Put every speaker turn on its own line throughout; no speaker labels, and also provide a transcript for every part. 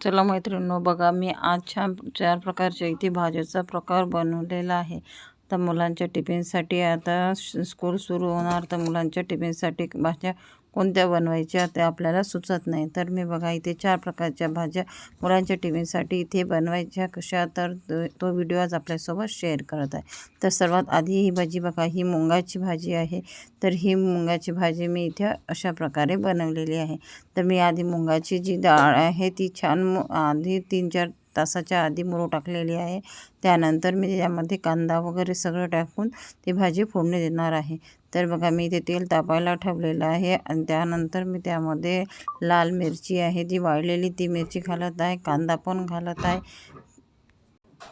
चला मैत्रिणींनो, बघा मी आज छान 4 प्रकारच्या इथे भाज्याचा प्रकार बनवलेला आहे. तर मुलांच्या टिफिनसाठी आता स्कूल सुरू होणार, तर मुलांच्या टिफिनसाठी भाज्या कोणत्या बनवायच्या ते आपल्याला सुचत नाही. तर मी बघा इथे 4 प्रकारच्या भाज्या मुलांच्या टिफिनसाठी इथे बनवायच्या कशा, तर तो व्हिडिओ आज आपल्यासोबत शेअर करत आहे. तर सर्वात आधी ही भाजी बघा, ही मुंगाची भाजी आहे. तर ही मुंगाची भाजी मी इथे अशा प्रकारे बनवलेली आहे. तर मी आधी मुंगाची जी डाळ आहे ती छान आधी 3-4 तासाच्या आधी मुरू टाकलेली आहे. त्यानंतर मी त्यामध्ये कांदा वगैरे सगळं टाकून ती भाजी फोडणी देणार आहे. तर बघा मी इथे तेल तापायला ठेवलेलं आहे आणि त्यानंतर मी त्यामध्ये लाल मिरची आहे ती वाळलेली ती मिरची घालत आहे, कांदा पण घालत आहे.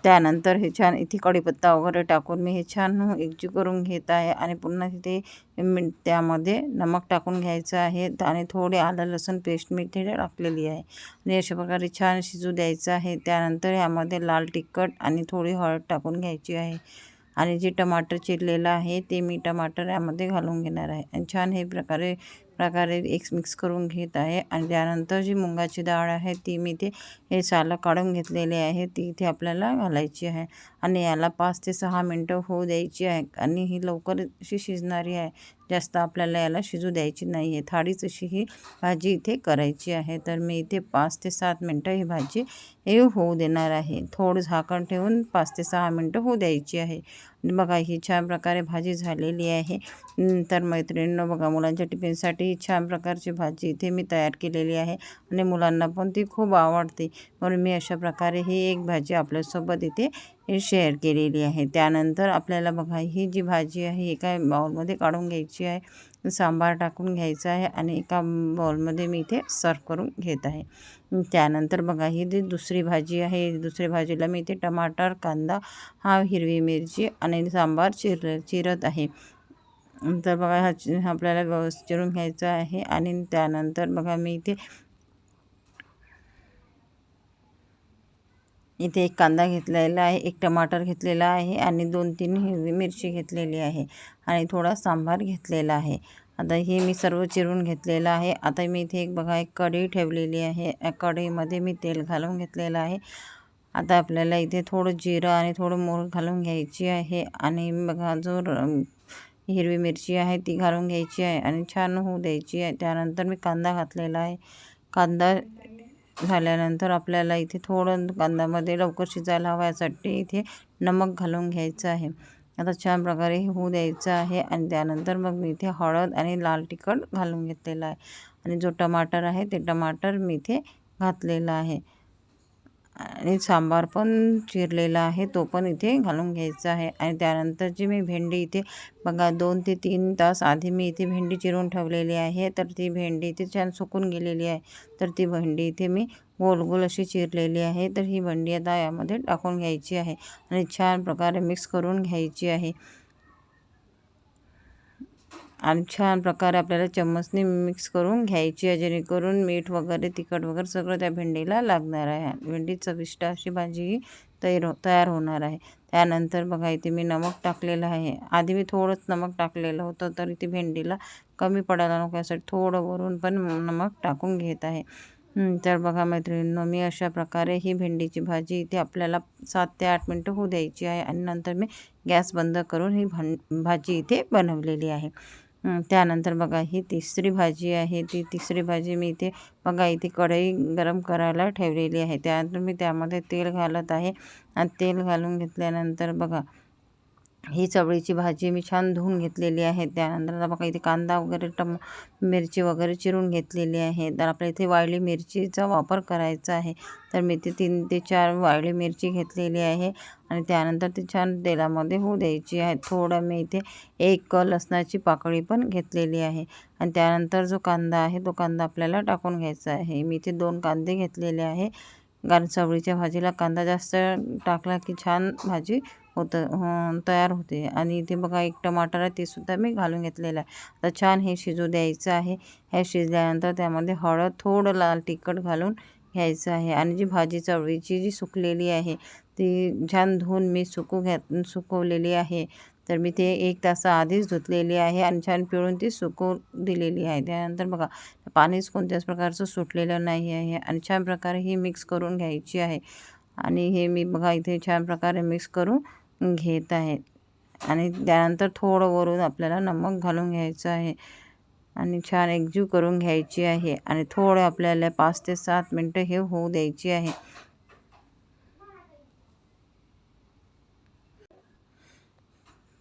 त्यानंतर हे छान इथे कढीपत्ता वगैरे टाकून मी हे छान एकजीव करून घेत आहे आणि पुन्हा तिथे त्यामध्ये नमक टाकून घ्यायचं आहे आणि थोडे आलं लसूण पेस्ट मी इथे टाकलेली आहे आणि अशा प्रकारे छान शिजू द्यायचं आहे. त्यानंतर यामध्ये लाल तिखट आणि थोडी हळद टाकून घ्यायची आहे आणि जे टमाटर चिरलेलं आहे ते मी टमाटर यामध्ये घालून घेणार आहे आणि छान हे प्रकारे एक मिक्स करून घेत आहे. आणि त्यानंतर जी मुंगाची डाळ आहे ती मी ते हे सालं काढून घेतलेले आहे ती इथे आपल्याला घालायची आहे आणि याला 5 ते 6 मिनटं होऊ द्यायची आहे आणि ही लवकर अशी शिजणारी आहे, जास्त आपल्याला याला शिजू द्यायची नाही आहे. थाळीच अशी ही भाजी इथे करायची आहे. तर मी इथे 5 ते 7 मिनटं ही भाजी हे होऊ देणार आहे. थोडं झाकण ठेवून 5 ते 6 मिनटं होऊ द्यायची आहे. बघा ही छान प्रकारे भाजी झालेली आहे. तर मैत्रिणींनो बघा, मुलांच्या टिफिनसाठी छान प्रकारची भाजी इथे मी तयार केलेली आहे आणि मुलांना पण ती खूप आवडते, म्हणून मी अशा प्रकारे ही एक भाजी आपल्यासोबत इथे शेअर केलेली आहे. त्यानंतर आपल्याला बघा ही जी भाजी आहे एका बाउलमध्ये काढून घ्यायची आहे, सांबार टाकून घ्यायचा आहे आणि एका बाउलमध्ये मी इथे सर्व करून घेत आहे. त्यानंतर बघा ही जी दुसरी भाजी आहे, दुसरी भाजीला मी इथे टमाटर, कांदा, हिरवी मिरची आणि सांबार चिरत आहे. तर बघा हा आपल्याला व्यवस्थित चिरून घ्यायचा आहे आणि त्यानंतर बघा मी इथे एक कांदा घेतलेला आहे, एक टमाटर घेतलेला आहे आणि 2-3 हिरवी मिरची घेतलेली आहे आणि थोडा सांबार घेतलेला आहे. आता हे मी सर्व चिरून घेतलेलं आहे. आता मी इथे एक कढई ठेवलेली आहे. या कढईमध्ये मी तेल घालून घेतलेलं आहे. आता आपल्याला इथे थोडं जिरं आणि थोडं मोहरी घालून घ्यायची आहे आणि बघा हिरवी मिरची आहे ती घालून घ्यायची आहे आणि छान होऊ द्यायची आहे. त्यानंतर मी कांदा घातलेला आहे. कांदा झाल्यानंतर आपल्याला इथे थोडं कांद्यामध्ये लवकर शिजायला हवं यासाठी इथे नमक घालून घ्यायचं आहे. आता छान प्रकारे होऊ द्यायचं आहे आणि त्यानंतर मग मी इथे हळद आणि लाल तिखट घालून घेतलेला आहे आणि जो टमाटर आहे ते टमाटर मी इथे घातलेला आहे आणि सांबार पण चिरलेला आहे तो पण इथे घालून घ्यायचा आहे. आणि त्यानंतर जी मी भेंडी इथे बघा 2 ते 3 तास आधी मी इथे भेंडी चिरून ठेवलेली आहे. तर ती भेंडी इथे छान सुकून गेलेली आहे. तर ती भेंडी इथे मी गोल गोल अशी चिरलेली आहे. तर ही भेंडी आता यामध्ये टाकून घ्यायची आहे आणि छान प्रकारे मिक्स करून घ्यायची आहे आणि छान प्रकारे आपल्याला चम्मचने मिक्स करून घ्यायची आहे, जेणेकरून मीठ वगैरे तिखट वगैरे सगळं त्या भेंडीला लागणार आहे. भेंडी चविष्ट अशी भाजी तयार होणार आहे. त्यानंतर बघा इथे मी नमक टाकलेलं आहे. आधी मी थोडंच नमक टाकलेलं होतं, तर इथे भेंडीला कमी पडायला नको यासाठी थोडं वरून पण नमक टाकून घेत आहे. तर बघा मैत्रिणींनो, मी अशा प्रकारे ही भेंडीची भाजी इथे आपल्याला 7 ते 8 मिनटं होऊ द्यायची आहे आणि नंतर मी गॅस बंद करून ही भाजी इथे बनवलेली आहे. त्यानंतर बघा ही तिसरी भाजी आहे. ती तिसरी भाजी मी इथे बघा इथे कढई गरम करायला ठेवलेली आहे. त्यानंतर मी त्यामध्ये तेल घालत आहे आणि तेल घालून घेतल्यानंतर बघा ही चवळीची भाजी मी छान धुवून घेतलेली आहे. त्यानंतर बघा इथे कांदा वगैरे मिरची वगैरे चिरून घेतलेली आहे. तर आपल्या इथे वाळली मिरचीचा वापर करायचा आहे. तर मी इथे 3 ते 4 वाळली मिरची घेतलेली आहे आणि त्यानंतर ती छान तेलामध्ये होऊ द्यायची आहे. थोडं मी इथे 1 लसणाची पाकळी पण घेतलेली आहे आणि त्यानंतर जो कांदा आहे तो कांदा आपल्याला टाकून घ्यायचा आहे. मी इथे 2 कांदे घेतलेले आहे, कारण चवळीच्या भाजीला कांदा जास्त टाकला की छान भाजी तयार होते. आणि इथे बघा 1 टमाटर आहे, ते सुद्धा मी घालून घेतलेलं आहे. आता छान हे शिजू द्यायचं आहे. हे शिजल्यानंतर त्यामध्ये हळद, थोडं लाल तिखट घालून घ्यायचं आहे आणि जी भाजी चवळीची जी सुकलेली आहे ती छान धुवून मी सुकवलेली आहे. तर मी ते 1 तासाआधीच धुतलेली आहे आणि छान पिळून ती सुकवून दिलेली आहे. त्यानंतर बघा पाणीच कोणत्याच प्रकारचं सुटलेलं नाही आहे आणि छान प्रकारे ही मिक्स करून घ्यायची आहे. आणि हे मी बघा इथे छान प्रकारे मिक्स करून घेत आहे. आणि त्यानंतर थोडं वरून आपल्याला नमक घालून घ्यायचं आहे आणि छान एकजीव करून घ्यायची आहे आणि थोडं आपल्याला 5 ते 7 मिनटं हे होऊ द्यायची आहे.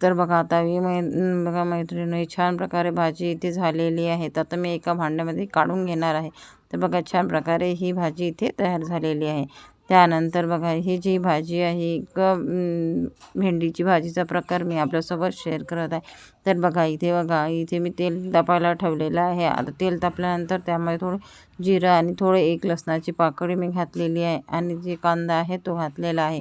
तर बघा आता ही बघा मैत्रिणी छान प्रकारे भाजी इथे झालेली आहे. तर आता मी एका भांड्यामध्ये काढून घेणार आहे. तर बघा छान प्रकारे ही भाजी इथे तयार झालेली आहे. त्यानंतर बघा ही जी भाजी आहे एक भेंडीची भाजीचा प्रकार मी आपल्यासोबत शेअर करत आहे. तर बघा इथे मी तेल तापायला ठेवलेलं आहे. आता तेल तापल्यानंतर त्यामध्ये थोडं जिरं आणि थोडं 1 लसणाची पाकळी मी घातलेली आहे आणि जे कांदा आहे तो घातलेला आहे.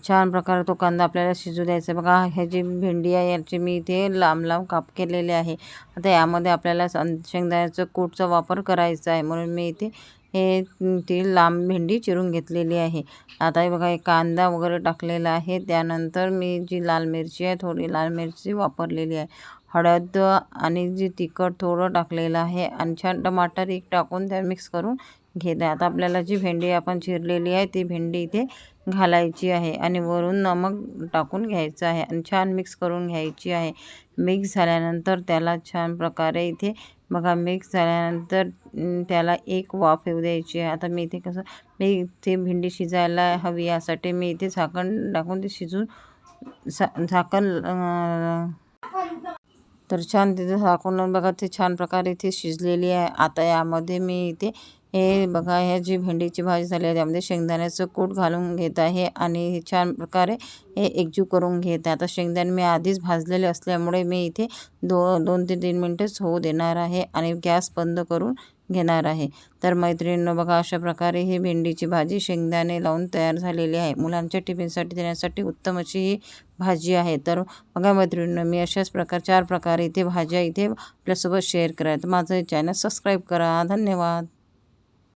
छान प्रकारे तो कांदा आपल्याला शिजू द्यायचा. बघा हे जी भेंडी आहे याची मी इथे लांब लांब काप केलेले आहे. आता यामध्ये आपल्याला शेंगदाण्याचं कूटचा वापर करायचा आहे म्हणून मी इथे ती लांब भेंडी चिरून घेतलेली आहे. आता हे बघा एक कांदा वगैरे टाकलेला आहे. त्यानंतर मी जी लाल मिरची आहे थोडी लाल मिरची वापरलेली आहे. हळद आणि जी तिखट थोडं टाकलेलं आहे आणि छान टमाटर एक टाकून त्या मिक्स करून घेत आहे. आता आपल्याला जी भेंडी आपण चिरलेली आहे ती भेंडी इथे घालायची आहे आणि वरून नमक टाकून घ्यायचं आहे आणि छान मिक्स करून घ्यायची आहे. मिक्स झाल्यानंतर त्याला छान प्रकारे इथे बघा मिक्स झाल्यानंतर त्याला एक वाफ येऊ द्यायची आहे. आता मी इथे भेंडी शिजायला हवी यासाठी मी इथे झाकण टाकून ते शिजून झाकण तर छान तिथे झाकून बघा ते छान प्रकारे इथे शिजलेली आहे. आता यामध्ये मी इथे हे बघा ह्या जी भेंडीची भाजी झाली आहे त्यामध्ये शेंगदाण्याचं कूट घालून घेत आहे आणि छान प्रकारे हे एकजीव करून घेत आहे. आता शेंगदाणे मी आधीच भाजलेले असल्यामुळे मी इथे 2 ते 3 मिनटंच होऊ देणार आहे आणि गॅस बंद करून घेणार आहे. तर मैत्रिणींनो बघा अशा प्रकारे ही भेंडीची भाजी शेंगदाणे लावून तयार झालेली आहे. मुलांच्या टिफिनसाठी देण्यासाठी उत्तम अशी ही भाजी आहे. तर बघा मैत्रिणींनो मी अशाच 4 प्रकारे इथे भाज्या इथे आपल्यासोबत शेअर करा. तर माझं चॅनल सबस्क्राईब करा. धन्यवाद.